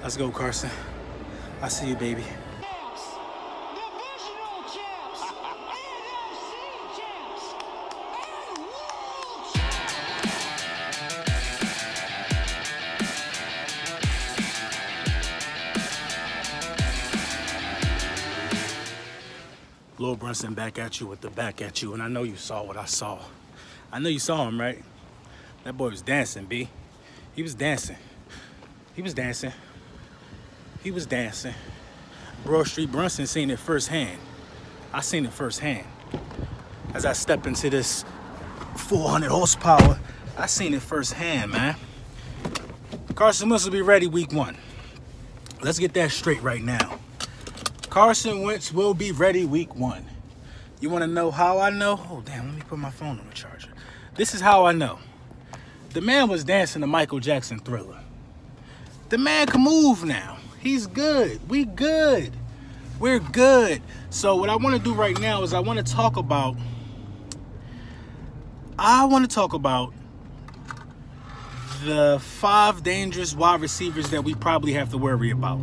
Let's go, Carson. I see you, baby. Divisional champs, NFC champs, and world Lil Brunson back at you with the back at you, and I know you saw what I saw. I know you saw him, right? That boy was dancing, B. He was dancing. He was dancing. He was dancing. Broad Street Brunson seen it firsthand. I seen it firsthand. As I step into this 400 horsepower, I seen it firsthand, man. Carson Wentz will be ready week 1. Let's get that straight right now. Carson Wentz will be ready week 1. You want to know how I know? Oh, damn, let me put my phone on the charger. This is how I know. The man was dancing to Michael Jackson Thriller. The man can move now. He's good. We good. We're good. So what I want to do right now is I want to talk about the 5 dangerous wide receivers that we probably have to worry about.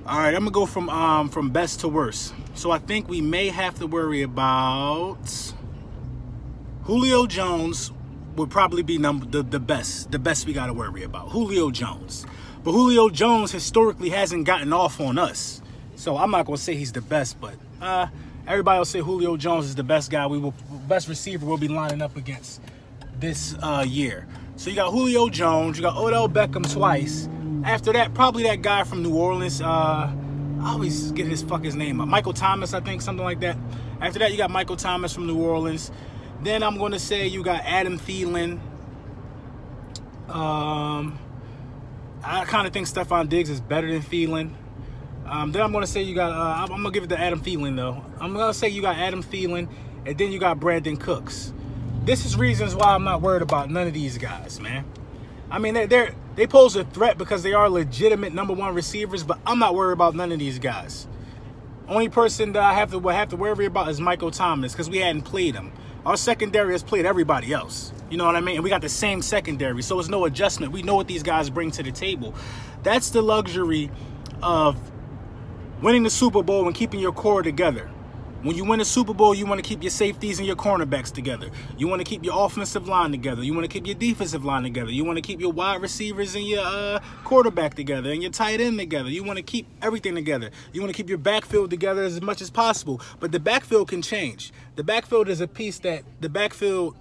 All right, I'm gonna go from best to worst. So I think we may have to worry about Julio Jones. Would probably be the best we got to worry about. Julio Jones. But Julio Jones historically hasn't gotten off on us. So I'm not going to say he's the best, but everybody will say Julio Jones is the best guy. Best receiver we'll be lining up against this year. So you got Julio Jones. You got Odell Beckham twice. After that, probably that guy from New Orleans. I always get his name up. Michael Thomas, I think, something like that. After that, you got Michael Thomas from New Orleans. Then I'm going to say you got Adam Thielen. I kind of think Stephon Diggs is better than Thielen. Then I'm going to say you got, I'm going to give it to Adam Thielen, though. I'm going to say you got Adam Thielen, and then you got Brandon Cooks. This is reasons why I'm not worried about none of these guys, man. I mean, they pose a threat because they are legitimate #1 receivers, but I'm not worried about none of these guys. Only person that I have to worry about is Michael Thomas because we hadn't played him. Our secondary has played everybody else. You know what I mean? And we got the same secondary, so it's no adjustment. We know what these guys bring to the table. That's the luxury of winning the Super Bowl and keeping your core together. When you win a Super Bowl, you want to keep your safeties and your cornerbacks together. You want to keep your offensive line together. You want to keep your defensive line together. You want to keep your wide receivers and your quarterback together and your tight end together. You want to keep everything together. You want to keep your backfield together as much as possible. But the backfield can change. The backfield is a piece that the backfield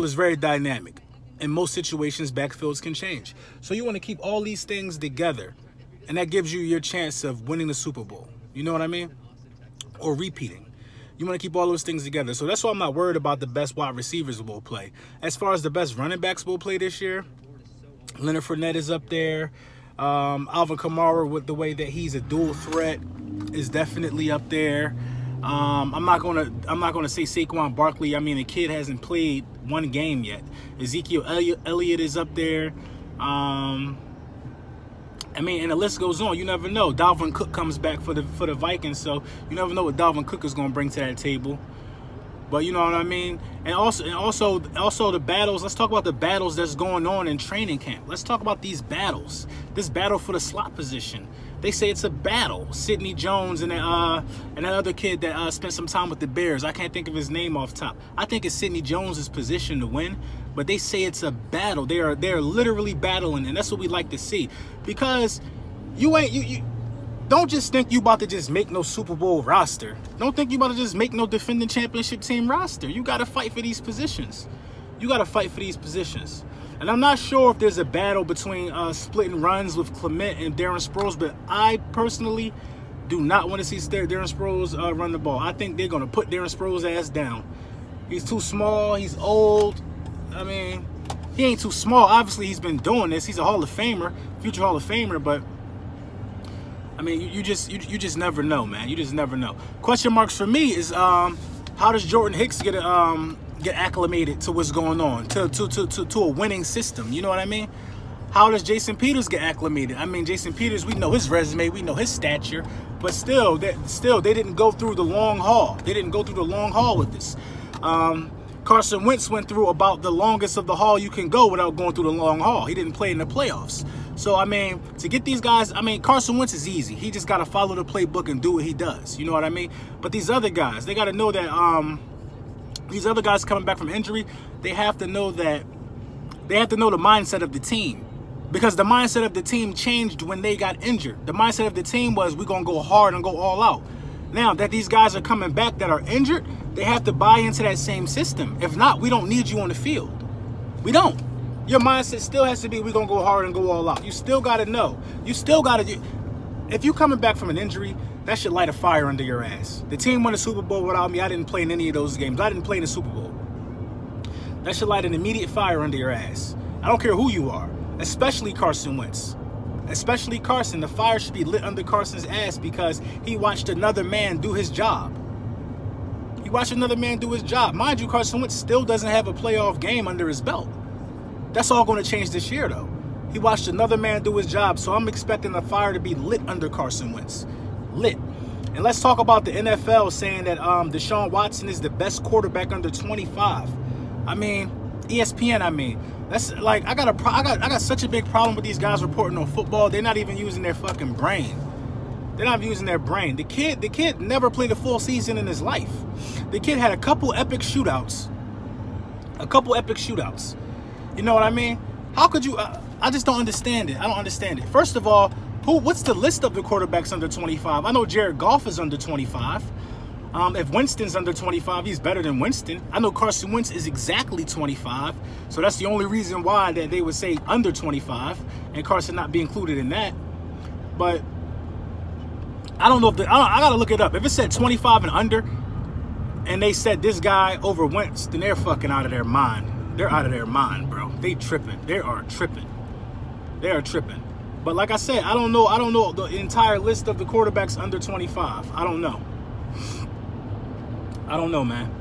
is very dynamic. In most situations, backfields can change. So you want to keep all these things together. And that gives you your chance of winning the Super Bowl. You know what I mean? Or repeating. You want to keep all those things together. So that's why I'm not worried about the best wide receivers will play. As far as the best running backs will play this year, Leonard Fournette is up there. Alvin Kamara, with the way that he's a dual threat, is definitely up there. I'm not gonna say Saquon Barkley. I mean, the kid hasn't played 1 game yet. Ezekiel Elliott is up there. I mean, and the list goes on. You never know. Dalvin Cook comes back for the Vikings, so you never know what Dalvin Cook is going to bring to that table. But you know what I mean? And also the battles. Let's talk about the battles that's going on in training camp. Let's talk about these battles. This battle for the slot position. They say it's a battle. Sidney Jones and that other kid that spent some time with the Bears. I can't think of his name off top. I think it's Sidney Jones' position to win, but they say it's a battle. They are literally battling, and that's what we like to see. Because you don't just think you about to just make no Super Bowl roster. Don't think you about to just make no defending championship team roster. You got to fight for these positions. You got to fight for these positions. And I'm not sure if there's a battle between splitting runs with Clement and Darren Sproles, but I personally do not want to see Darren Sproles run the ball. I think they're going to put Darren Sproles' ass down. He's too small. He's old. I mean, he ain't too small. Obviously, he's been doing this. He's a Hall of Famer, future Hall of Famer, but I mean, you just never know, man. You just never know. Question marks for me is how does Jordan Hicks get acclimated to what's going on, to a winning system? You know what I mean? How does Jason Peters get acclimated? I mean, Jason Peters, we know his resume, we know his stature, but still they didn't go through the long haul. They didn't go through the long haul with this. Carson Wentz went through about the longest of the haul you can go without going through the long haul. He didn't play in the playoffs. So, I mean, to get these guys, I mean, Carson Wentz is easy. He just got to follow the playbook and do what he does. You know what I mean? But these other guys, they got to know that these other guys coming back from injury, they have to know that they have to know the mindset of the team. Because the mindset of the team changed when they got injured. The mindset of the team was, we're going to go hard and go all out. Now that these guys are coming back that are injured, they have to buy into that same system. If not, we don't need you on the field. We don't. Your mindset still has to be, we're going to go hard and go all out. You still got to know. You still got to, if you're coming back from an injury, that should light a fire under your ass. The team won the Super Bowl without me. I didn't play in any of those games. I didn't play in the Super Bowl. That should light an immediate fire under your ass. I don't care who you are, especially Carson Wentz. Especially Carson. The fire should be lit under Carson's ass because he watched another man do his job. He watched another man do his job. Mind you, Carson Wentz still doesn't have a playoff game under his belt. That's all going to change this year, though. He watched another man do his job, so I'm expecting the fire to be lit under Carson Wentz. Lit. And let's talk about the NFL saying that Deshaun Watson is the best quarterback under 25. I mean, ESPN, I mean. That's like, I got such a big problem with these guys reporting on football. They're not even using their fucking brain. They're not using their brain. The kid never played a full season in his life. The kid had a couple epic shootouts. A couple epic shootouts. You know what I mean? How could you? I just don't understand it. I don't understand it. First of all, what's the list of the quarterbacks under 25? I know Jared Goff is under 25. If Winston's under 25, he's better than Winston. I know Carson Wentz is exactly 25. So that's the only reason why that they would say under 25 and Carson not be included in that. But I don't know if I got to look it up. If it said 25 and under and they said this guy over Wentz, then they're fucking out of their mind. They're out of their mind, bro. They tripping. They are tripping. They are tripping. But like I said, I don't know the entire list of the quarterbacks under 25. I don't know. I don't know, man.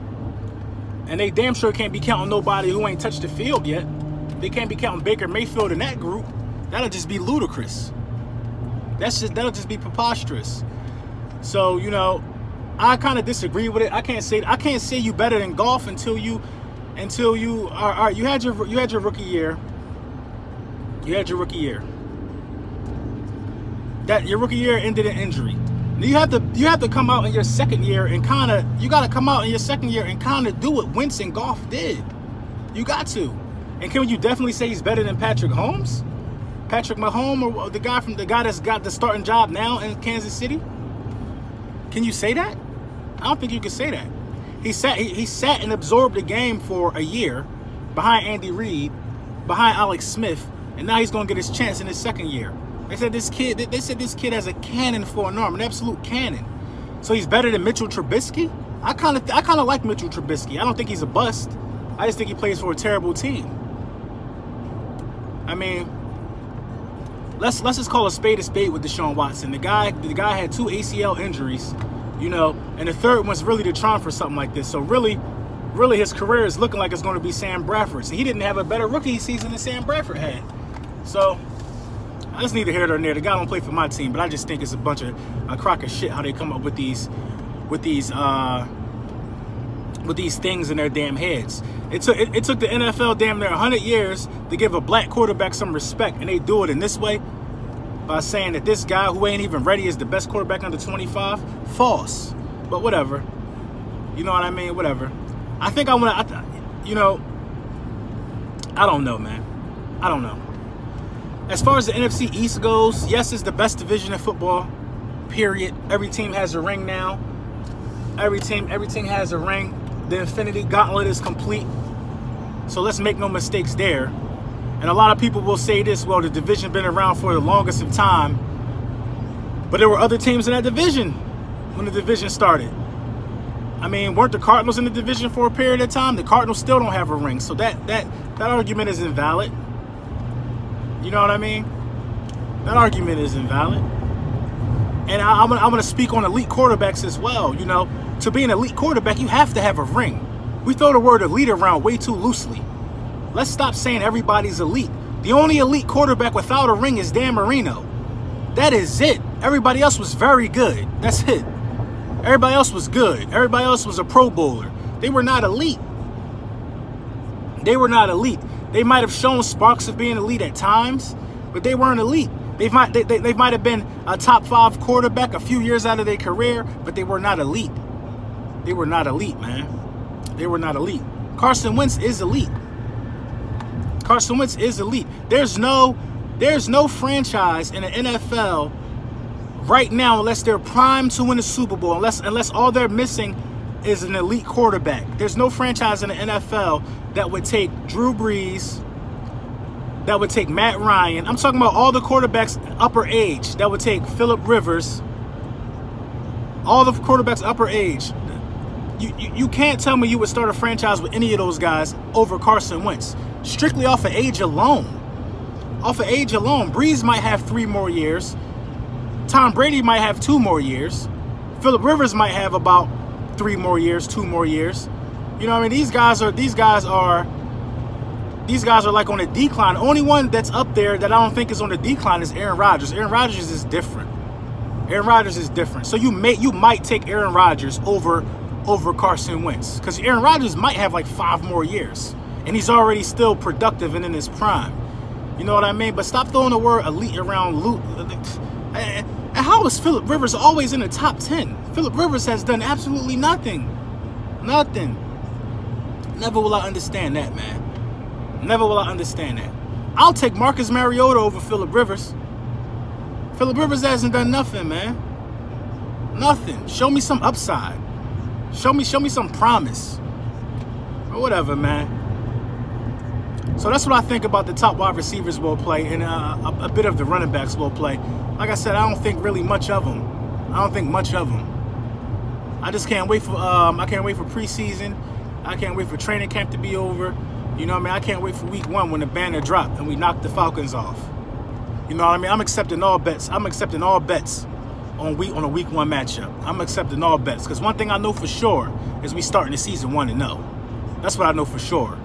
And they damn sure can't be counting nobody who ain't touched the field yet. They can't be counting Baker Mayfield in that group. That'll just be ludicrous. That'll just be preposterous. So, you know, I kind of disagree with it. I can't say you better than Goff until you are you had your rookie year. You had your rookie year. That your rookie year ended in injury. You have to come out in your second year and kind of do what Wentz and Goff did. You got to. And can you definitely say he's better than Patrick Mahomes? Patrick Mahomes, or the guy that's got the starting job now in Kansas City? Can you say that? I don't think you can say that. He sat and absorbed the game for a year behind Andy Reid, behind Alex Smith, and now he's gonna get his chance in his second year. They said this kid has a cannon for an arm, an absolute cannon. So he's better than Mitchell Trubisky? I kind of like Mitchell Trubisky. I don't think he's a bust. I just think he plays for a terrible team. I mean, let's just call a spade with Deshaun Watson. The guy had 2 ACL injuries, you know, and the third one's really to try for something like this. So really his career is looking like it's going to be Sam Bradford's. He didn't have a better rookie season than Sam Bradford had. So that's neither here nor there. The guy don't play for my team, but I just think it's a crock of shit how they come up with these things in their damn heads. It took the NFL damn near 100 years to give a black quarterback some respect, and they do it in this way by saying that this guy who ain't even ready is the best quarterback under 25. False, but whatever. You know what I mean? Whatever. I think you know, I don't know, man. I don't know. As far as the NFC East goes, yes, it's the best division in football, period. Every team has a ring now. Everything has a ring. The Infinity Gauntlet is complete. So let's make no mistakes there. And a lot of people will say this, well, the division been around for the longest of time. But there were other teams in that division when the division started. I mean, weren't the Cardinals in the division for a period of time? The Cardinals still don't have a ring. So that argument is invalid. You know what I mean? That argument is invalid. And I'm gonna speak on elite quarterbacks as well. You know, to be an elite quarterback, you have to have a ring. We throw the word elite around way too loosely. Let's stop saying everybody's elite. The only elite quarterback without a ring is Dan Marino. That is it. Everybody else was very good. That's it. Everybody else was good. Everybody else was a Pro Bowler. They were not elite. They were not elite. They might have shown sparks of being elite at times, but they weren't elite. They might have been a top 5 quarterback a few years out of their career, but they were not elite. They were not elite, man. They were not elite. Carson Wentz is elite. Carson Wentz is elite. There's no franchise in the NFL right now, unless they're primed to win a Super Bowl, unless all they're missing is an elite quarterback. There's no franchise in the NFL that would take Drew Brees, that would take Matt Ryan. I'm talking about all the quarterbacks upper age. That would take Phillip Rivers. All the quarterbacks upper age. You can't tell me you would start a franchise with any of those guys over Carson Wentz. Strictly off of age alone. Off of age alone. Brees might have 3 more years. Tom Brady might have 2 more years. Phillip Rivers might have about 3 more years, 2 more years. You know what I mean? These guys are like on a decline. The only one that's up there that I don't think is on the decline is Aaron Rodgers. Aaron Rodgers is different. Aaron Rodgers is different. So you might take Aaron Rodgers over Carson Wentz, because Aaron Rodgers might have like 5 more years, and he's already still productive and in his prime. You know what I mean? But stop throwing the word elite around. And how is Phillip Rivers always in the top 10? Phillip Rivers has done absolutely nothing. Nothing. Never will I understand that, man. Never will I understand that. I'll take Marcus Mariota over Phillip Rivers. Phillip Rivers hasn't done nothing, man. Nothing. Show me some upside. Show me some promise. Or whatever, man. So that's what I think about the top wide receivers will play, and a bit of the running backs will play. Like I said, I don't think really much of them. I don't think much of them. I just can't wait for I can't wait for preseason. I can't wait for training camp to be over. You know what I mean? I can't wait for week 1 when the banner dropped and we knock the Falcons off. You know what I mean? I'm accepting all bets. I'm accepting all bets on a week 1 matchup. I'm accepting all bets, because one thing I know for sure is we starting the season 1-0. That's what I know for sure.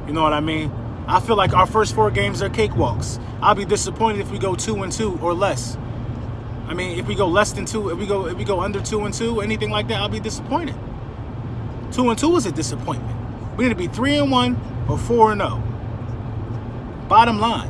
You know what I mean? I feel like our first 4 games are cakewalks. I'll be disappointed if we go 2-2 or less. I mean, if we go less than 2, if we go under 2-2, anything like that, I'll be disappointed. 2-2 is a disappointment. We need to be 3-1 or 4-0. Bottom line.